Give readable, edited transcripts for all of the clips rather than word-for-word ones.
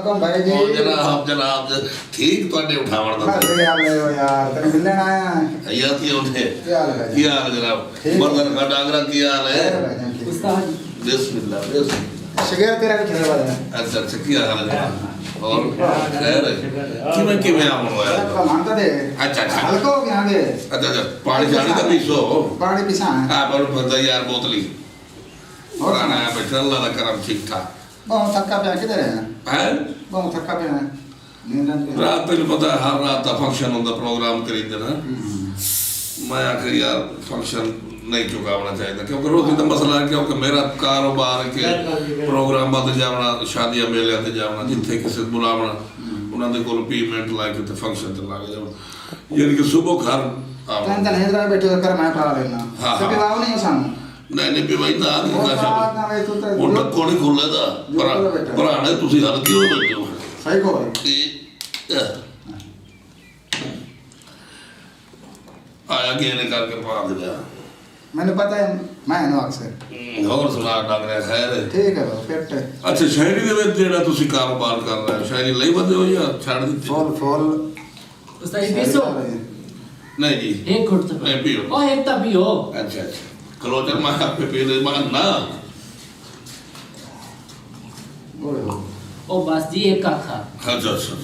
हुक्म भाई जी। जनाब जनाब ठीक तुहाडे उठावण दा यार तेरे मिलने आया यार की होने की हाल जनाब मर्दन का डांगरा की हाल है उस्ताद बिस्मिल्लाह बिस्मिल्लाह शिगर तेरा भी खेलने वाला है। अच्छा अच्छा की हाल है जनाब और खैर है किवें आवन होया मानता दे अच्छा अच्छा हल्का हो गया आगे अच्छा अच्छा पानी जाने का पीसो पानी पिसा है हां पर बंदा यार बोतली और आना है बैठा अल्लाह दा करम ठीक ठाक बहुत थक्का पे किधर है हैं बहुत थक्का पे है नींद रात पे पता है हर रात का फंक्शन होता प्रोग्राम करी देना मैं आखिर यार फंक्शन नहीं चुकावना चाहिए क्योंकि रोटी का मसला है क्योंकि मेरा कारोबार के प्रोग्राम ते जावना शादियां मेले ते जावना जिथे किसी बुलावना उन्होंने कोल पेमेंट ला के फंक्शन ते लग जाओ यानी कि सुबह घर टेंशन हैदरा बैठे कर मैं पा लेना तो विवाह नहीं हो सामने नहीं नहीं भी भाई ना नहीं वो टक्को नहीं खुले दा पुराने तुसी हल क्यों बैठे हो सही को आया गेने करके पा दिया मैंने पता है मैं नो अक्सर और सुना डांग रहा खैर ठीक है फिट अच्छा शायरी दे विच जेड़ा तुसी कारोबार कर रहे हो शायरी लई बंदे हो या छाड़ दी फॉल उस्ताद पीसो नहीं जी एक घुट तो नहीं पियो ओ एक ता पियो अच्छा अच्छा क्लोजर मैं आप पे पी दे मगर ना ओ बस जी एक का खा अच्छा अच्छा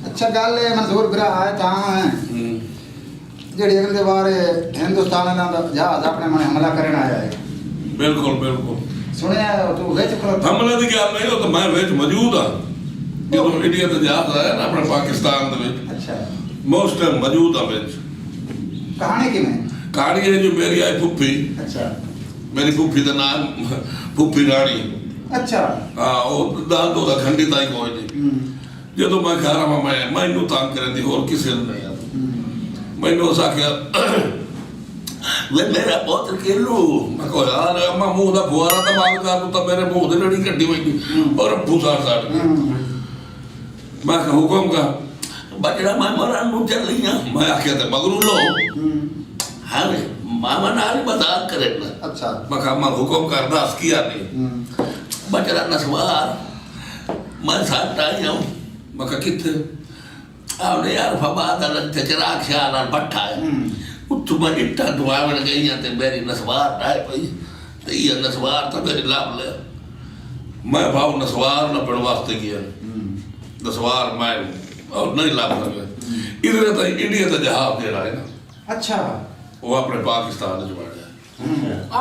अच्छा गल है मंजूर बिरा आए ता है जेड़ी अगले बार हिंदुस्तान दा जहाज अपने मन हमला करने आया है बिल्कुल बिल्कुल सुनिया तू विच खलोता हमले दी गल नहीं हो तो मैं विच मौजूद हां जो इंडिया ते जहाज आया ना अपने पाकिस्तान दे विच अच्छा मोस्ट टाइम मौजूद हां विच कहानी की में कहानी है जो मेरी आई फुफी अच्छा मेरी फुफी का नाम फुफी रानी अच्छा हाँ वो दादो का खंडित आई कोई नहीं जो मैं घर आवा मैनू तंग करें दी और किसी ने नहीं मैनू उस आख्या वे मेरा पुत्र किलू मैं कहो यार अम्मा मुंह दा फुआरा तो बात कर तू तो मेरे मुंह दे लड़ी कड्डी हुई और फूसा साड़ मैं कहा हुक्म का बजड़ा मैं मरन नु चल लिया मैं आख्या ते मगरू लो हाँ मामा नाल मजाक करे ना अच्छा मैं कहा मैं हुक्म कर दस किया नहीं बजड़ा नसवार मैं साथ आई हूं मैं कहा किथे आपने यार फबाद अलग चिराग ख्याल पट्ठा है उत्तु मैं इट्टा दुआवण गई ते मेरी नसवार डाय पई ते ये नसवार तो मेरी लाभ ले मैं भाव नसवार न पड़ वास्ते गया नसवार मैं और नहीं लाभ लगे इधर तो इंडिया का जहाज दे रहा है ना अच्छा वो अपने पाकिस्तान च वड़ गया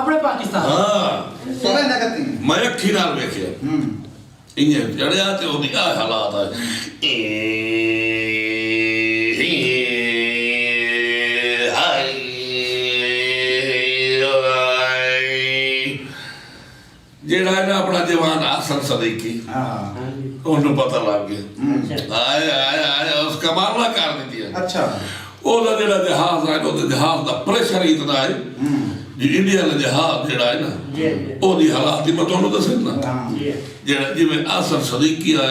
अपने पाकिस्तान हां तो मैं नगती मैं अखी नाल वेखिया इन्हें जड़िया ते ओदी आ हालात है जेड़ा है ना अपना जवान आसन सदीकी उन्हें पता लग गया आए आए आए उसका मामला कर दी है अच्छा ओदा जेड़ा जहाज है तो जहाज दा प्रेशर इतना है जी इंडिया का जहाज जेड़ा है ना ओदी हालात मैं तुहानू दसे ना जेड़ा जिवें आसन सदीकी है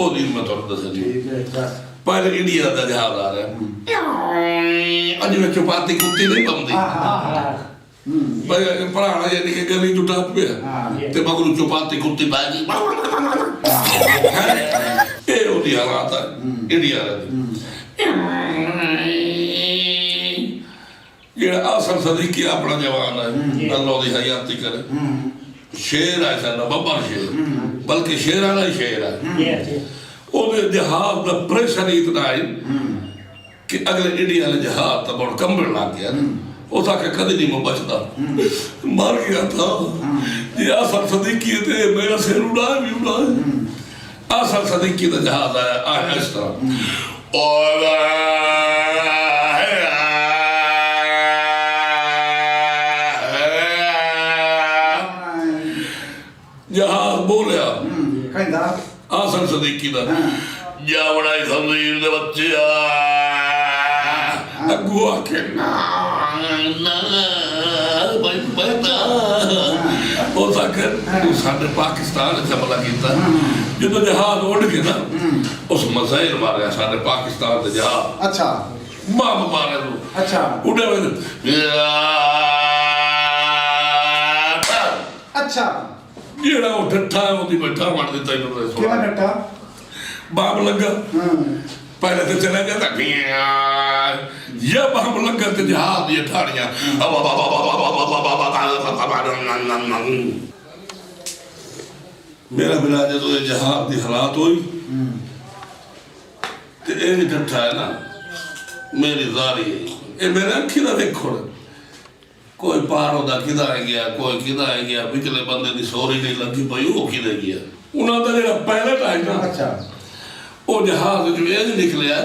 ओदी मैं तुहानू दसे पहले इंडिया का जहाज आ रहा है अज में चपाती कुत्ती नहीं पाउंदी पढ़ाना यानी कि गली जुटा पे ते मगरू चपाती कुत्ती पागी ए ओदी हालात है इंडिया जेड़ा आसन सदीकी अपना जवान है अल्लाह दी हयाती करे शेर है साडा बब्बर शेर बल्कि शेर वाला ही शेर है ओदे जहाज दा प्रेशर इतना है कि अगले इंडिया वाले जहाज तो बहुत कंबल लग गया उस आके कदे नहीं मैं बचता मर गया था ये आसन सदीकी थे मेरा सिर उड़ा भी उड़ा आसन सदीकी का जहाज आया इस तरह और जहाज बोलिया आसन सदीकी दा जावड़ा खमीर दे बच्चे अगू आके ना भाई पता हो सके तू साडे पाकिस्तान च हमला कीता जो जहाज उड़ के ना उस मिसाइल मारे साडे पाकिस्तान दे जहाज अच्छा मार मारे तू अच्छा उड़े अच्छा जेड़ा वो ठट्ठा है ओदी बैठा मार देता इन्होंने कितना डट्टा बाम लगा पहले तो चला जाता ये बाम लगा तो जहाज ये ठाड़ियां मेरा बिना जो ये जहाज की हालात हुई तो ये डठा है ना मेरी जारी ये मेरे अखी का देखो कोई पार होता किदा है गया कोई किदा है गया पिछले बंदे की सोरी नहीं लगी भाई वो किदे गया उन्होंने जो पायलट है ना अच्छा वो जहाज जो ये निकलिया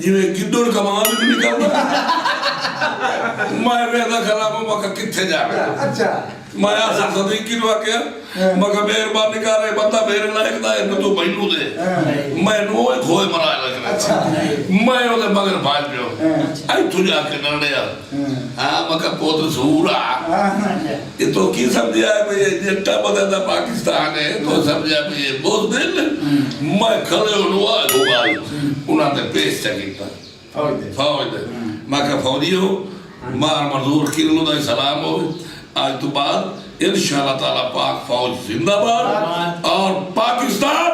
जिवें गिद्धड़ कमान भी निकलता मैं वेदा खराब मका किथे जावे अच्छा मैं आसा सदीकी नु आख्या मका मेहरबानी कर रे बंदा मेरे लायक दा है तू मैनू दे मैं नो खोए मराया लगना अच्छा मैं ओदे मगर भाग गयो आई तू जाके नड़या हां मका पोत सूरा ये तो की समझया है भाई ये जट्टा बदला पाकिस्तान है तो समझया भाई ये बहुत दिल मैं खड़े होनुआ दुबाई उन्होंने पेश चकीता फौज मका फौजियो मार मजदूर किरलो दा सलाम हो आज तो बाद इंशाअल्लाह ताला पाक फौज जिंदाबाद और पाकिस्तान